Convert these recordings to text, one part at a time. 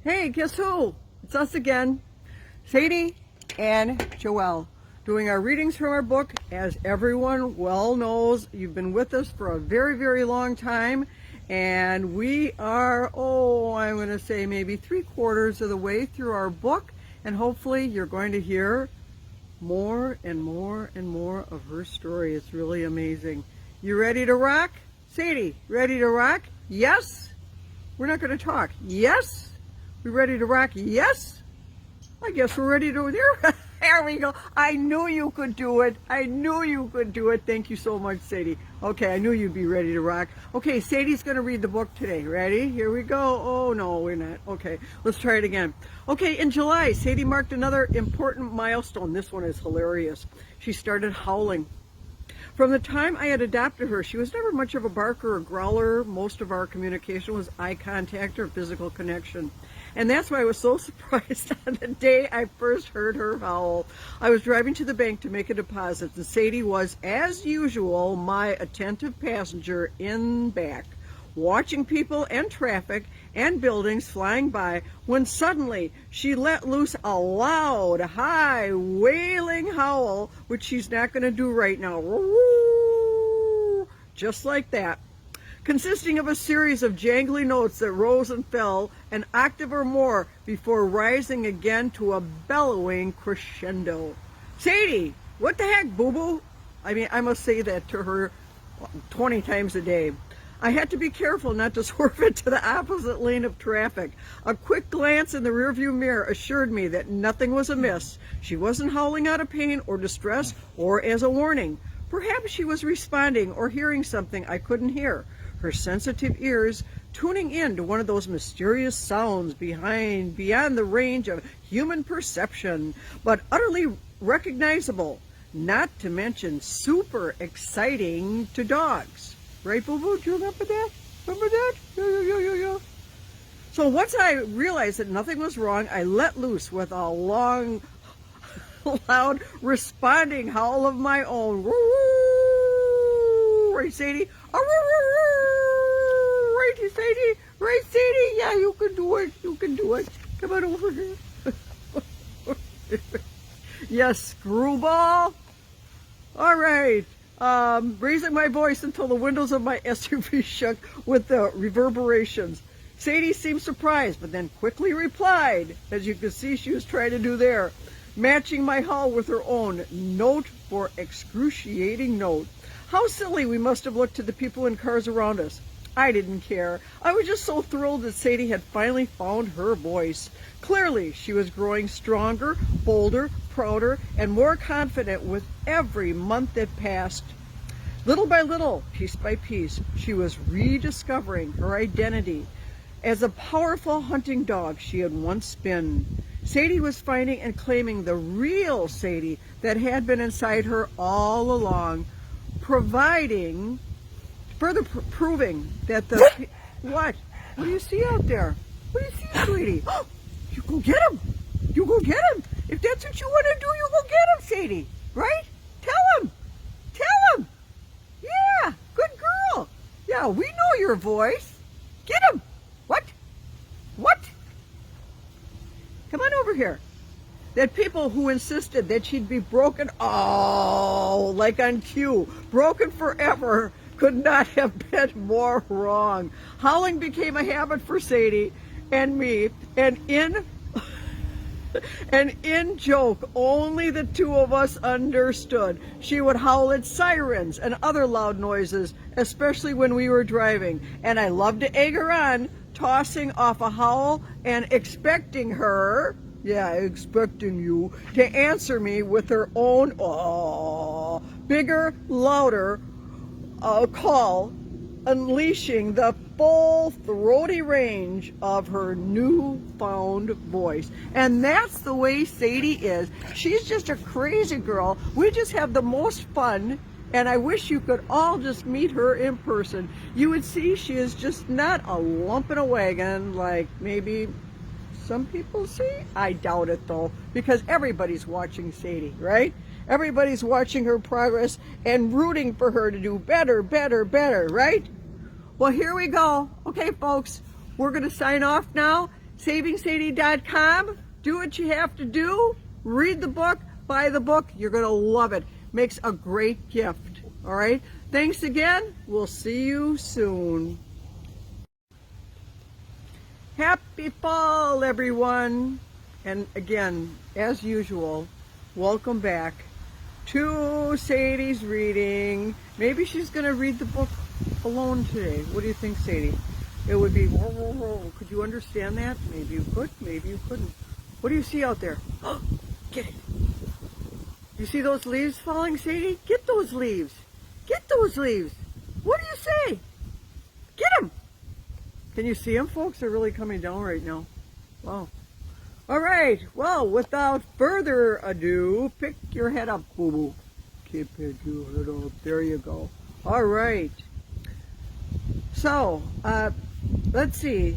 Hey, guess who? It's us again, Sadie and Joelle, doing our readings from our book. As everyone well knows, you've been with us for a very, very long time, and we are, I'm going to say maybe 3/4 of the way through our book, and hopefully you're going to hear more and more and more of her story. It's really amazing. You ready to rock? Sadie, ready to rock? Yes? We're not going to talk. Yes? We ready to rock? Yes? I guess we're ready to... There we go. I knew you could do it. I knew you could do it. Thank you so much, Sadie. Okay, I knew you'd be ready to rock. Okay, Sadie's going to read the book today. Ready? Here we go. Oh, no, we're not. Okay, let's try it again. Okay, in July, Sadie marked another important milestone. This one is hilarious. She started howling. From the time I had adopted her, she was never much of a barker or growler. Most of our communication was eye contact or physical connection. And that's why I was so surprised on the day I first heard her howl. I was driving to the bank to make a deposit, and Sadie was, as usual, my attentive passenger in back, watching people and traffic and buildings flying by, when suddenly she let loose a loud, high, wailing howl, which she's not going to do right now. Just like that. Consisting of a series of jangly notes that rose and fell an octave or more before rising again to a bellowing crescendo. Sadie, what the heck, boo-boo? I mean, I must say that to her 20 times a day. I had to be careful not to swerve into the opposite lane of traffic. A quick glance in the rearview mirror assured me that nothing was amiss. She wasn't howling out of pain or distress or as a warning. Perhaps she was responding or hearing something I couldn't hear. Her sensitive ears tuning in to one of those mysterious sounds beyond the range of human perception, but utterly recognizable, not to mention super exciting to dogs. Right, Boo-Boo? Do you remember that? Remember that? Yeah. So once I realized that nothing was wrong, I let loose with a long, loud, responding howl of my own. Right, Sadie? Right, Sadie? Right, Sadie? Yeah, you can do it. You can do it. Come on over here. Yes, screwball. All right. Raising my voice until the windows of my SUV shook with the reverberations. Sadie seemed surprised, but then quickly replied, as you can see she was trying to do there, matching my howl with her own, note for excruciating note. How silly we must have looked to the people in cars around us. I didn't care. I was just so thrilled that Sadie had finally found her voice. Clearly, she was growing stronger, bolder, prouder, and more confident with every month that passed. Little by little, piece by piece, she was rediscovering her identity as a powerful hunting dog she had once been. Sadie was finding and claiming the real Sadie that had been inside her all along, proving that the... What? What do you see out there? What do you see, sweetie? You go get him. You go get him. If that's what you want to do, you go get him, Sadie. Right? Tell him. Tell him. Yeah, good girl. Yeah, we know your voice. Get him. What? What? Come on over here. That people who insisted that she'd be broken, like on cue, broken forever, could not have been more wrong. Howling became a habit for Sadie and me, and in joke only the two of us understood. She would howl at sirens and other loud noises, especially when we were driving, and I loved to egg her on, tossing off a howl and expecting her, expecting you, to answer me with her own bigger, louder call, unleashing the full throaty range of her newfound voice. And that's the way Sadie is. She's just a crazy girl. We just have the most fun, and I wish you could all just meet her in person. You would see she is just not a lump in a wagon like maybe some people see. I doubt it though, because everybody's watching Sadie, right? Everybody's watching her progress and rooting for her to do better, right? Well, here we go. Okay, folks, we're going to sign off now. SavingSadie.com. Do what you have to do. Read the book. Buy the book. You're going to love it. Makes a great gift. All right. Thanks again. We'll see you soon. Happy fall, everyone. And again, as usual, welcome back to Sadie's reading. Maybe she's going to read the book alone today. What do you think, Sadie? It would be, whoa, whoa, whoa. Could you understand that? Maybe you could, maybe you couldn't. What do you see out there? Oh, get it. You see those leaves falling, Sadie? Get those leaves. Get those leaves. What do you say? Get them. Can you see them, folks? They're really coming down right now. Wow. All right. Well, without further ado, pick your head up, boo-boo. Keep your head up. There you go. All right. So, let's see.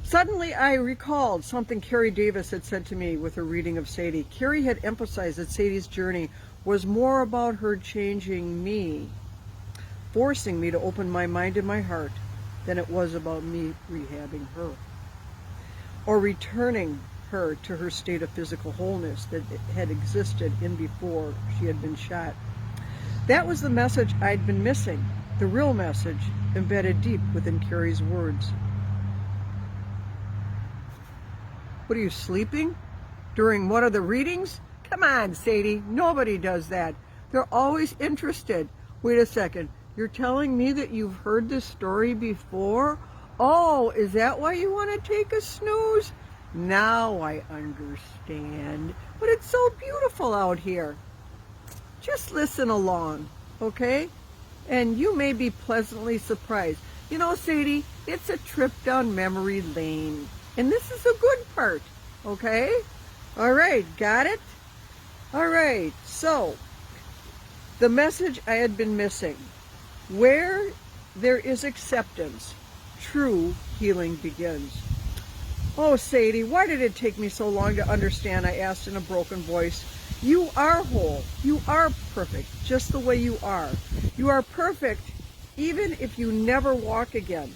Suddenly I recalled something Carrie Davis had said to me with her reading of Sadie. Carrie had emphasized that Sadie's journey was more about her changing me, forcing me to open my mind and my heart, than it was about me rehabbing her, or returning her to her state of physical wholeness that had existed in before she had been shot. That was the message I'd been missing, the real message embedded deep within Carrie's words. What are you, sleeping? During one of the readings? Come on, Sadie, nobody does that. They're always interested. Wait a second, you're telling me that you've heard this story before? Oh, is that why you want to take a snooze? Now I understand. But it's so beautiful out here. Just listen along, okay? And you may be pleasantly surprised. You know, Sadie, it's a trip down memory lane. And this is a good part, okay? All right, got it? All right, so the message I had been missing. Where there is acceptance, true healing begins. Oh, Sadie, why did it take me so long to understand? I asked in a broken voice. You are whole. You are perfect, just the way you are. You are perfect even if you never walk again.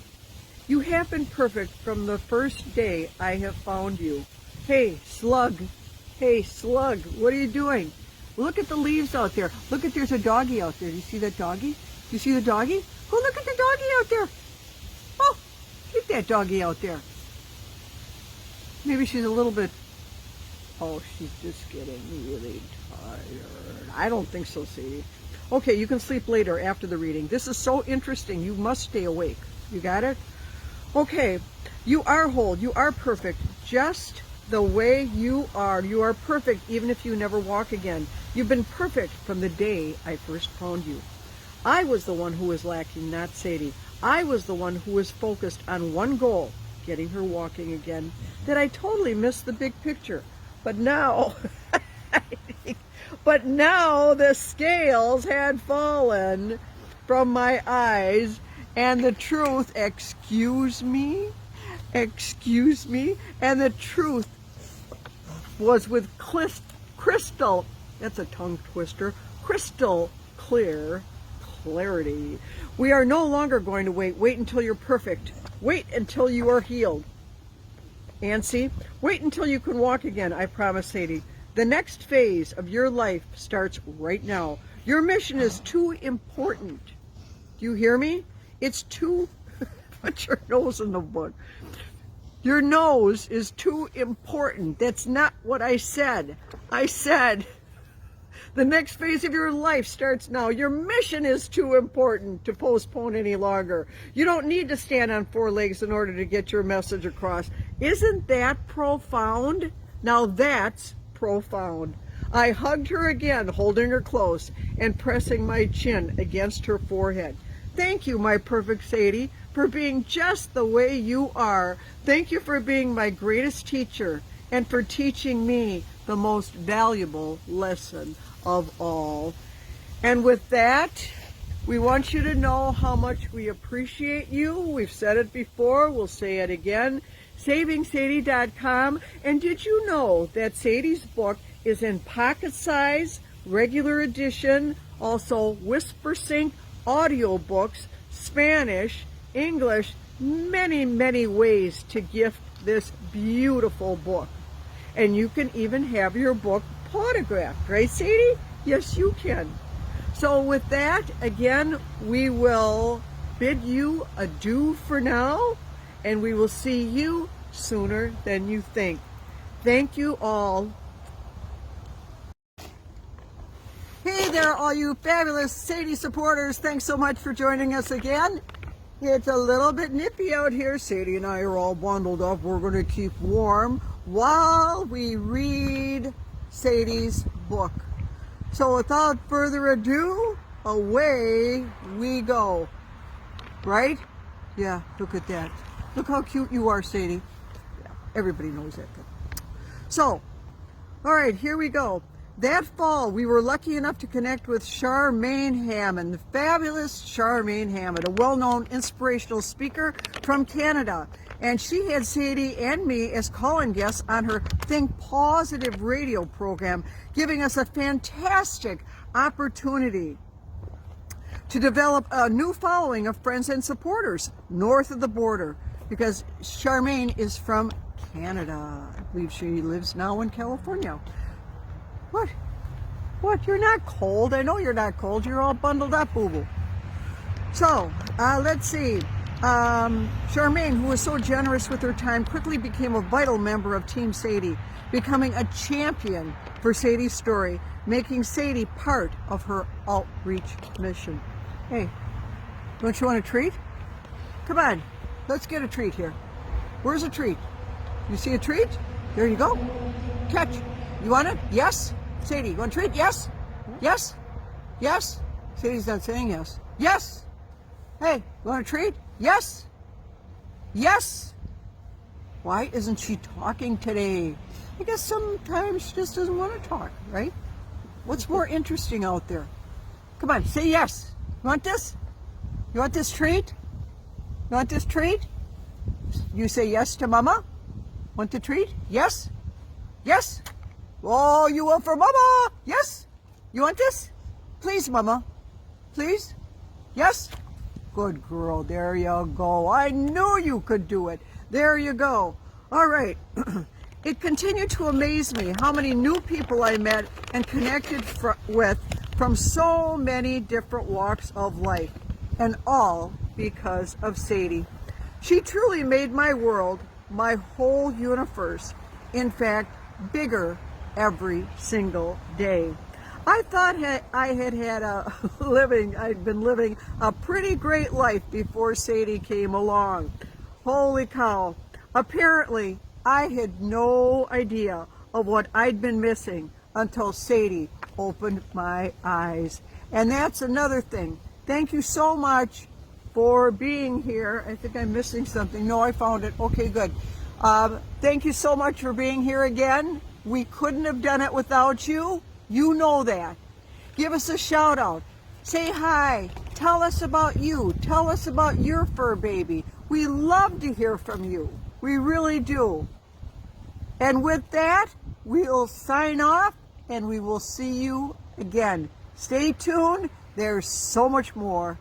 You have been perfect from the first day I have found you. Hey, slug. Hey, slug, what are you doing? Look at the leaves out there. Look at, there's a doggy out there. Do you see that doggy? Do you see the doggy? Oh, look at the doggy out there. Oh, get that doggy out there. Maybe she's a little bit, oh, she's just getting really tired. I don't think so, Sadie. Okay, you can sleep later after the reading. This is so interesting. You must stay awake. You got it? Okay, you are whole. You are perfect, just the way you are. You are perfect even if you never walk again. You've been perfect from the day I first found you. I was the one who was lacking, not Sadie. I was the one who was focused on one goal, getting her walking again, that I totally missed the big picture. But now, the scales had fallen from my eyes, and the truth, excuse me, and the truth was with crystal, that's a tongue twister, crystal clear clarity. We are no longer going to wait. Wait until you're perfect. Wait until you are healed. Ancy, wait until you can walk again, I promise, Sadie. The next phase of your life starts right now. Your mission is too important. Do you hear me? It's too, put your nose in the book. Your nose is too important. That's not what I said. I said the next phase of your life starts now. Your mission is too important to postpone any longer. You don't need to stand on 4 legs in order to get your message across. Isn't that profound? Now that's profound. I hugged her again, holding her close and pressing my chin against her forehead. Thank you, my perfect Sadie, for being just the way you are. Thank you for being my greatest teacher and for teaching me the most valuable lesson of all. And with that, we want you to know how much we appreciate you. We've said it before, we'll say it again. SavingSadie.com. And did you know that Sadie's book is in pocket size, regular edition, also Whisper Sync audiobooks, Spanish, English, many, many ways to gift this beautiful book. And you can even have your book autographed, right, Sadie? Yes, you can. So with that, again, we will bid you adieu for now, and we will see you sooner than you think. Thank you all. Hey there, all you fabulous Sadie supporters. Thanks so much for joining us again. It's a little bit nippy out here. Sadie and I are all bundled up. We're going to keep warm while we read Sadie's book. So without further ado, away we go. Right? Yeah, look at that. Look how cute you are, Sadie. Yeah, everybody knows that. So, all right, here we go. That fall, we were lucky enough to connect with Charmaine Hammond, the fabulous Charmaine Hammond, a well-known inspirational speaker from Canada. And she had Sadie and me as call-in guests on her Think Positive radio program, giving us a fantastic opportunity to develop a new following of friends and supporters north of the border, because Charmaine is from Canada. I believe she lives now in California. What? What? You're not cold? I know you're not cold. You're all bundled up, boo-boo. So, let's see. Charmaine, who was so generous with her time, quickly became a vital member of Team Sadie, becoming a champion for Sadie's story, making Sadie part of her outreach mission. Hey, don't you want a treat? Come on, let's get a treat here. Where's a treat? You see a treat? There you go. Catch. You want it? Yes? Sadie, you want a treat? Yes? Yes? Yes? Sadie's not saying yes. Yes! Hey, you want a treat? Yes? Yes? Why isn't she talking today? I guess sometimes she just doesn't want to talk, right? What's more interesting out there? Come on, say yes. You want this? You want this treat? You want this treat? You say yes to Mama? Want the treat? Yes? Yes? Oh, you will for Mama? Yes? You want this? Please, Mama. Please? Yes? Good girl. There you go. I knew you could do it. There you go. All right. It continued to amaze me how many new people I met and connected with from so many different walks of life, and all because of Sadie. She truly made my world, my whole universe, in fact, bigger every single day. I thought I'd been living a pretty great life before Sadie came along. Holy cow. Apparently, I had no idea of what I'd been missing until Sadie opened my eyes. And that's another thing. Thank you so much for being here. I think I'm missing something. No, I found it. Okay, good. Thank you so much for being here again. We couldn't have done it without you. You know that. Give us a shout out. Say hi. Tell us about you. Tell us about your fur baby. We love to hear from you. We really do. And with that, we'll sign off and we will see you again. Stay tuned. There's so much more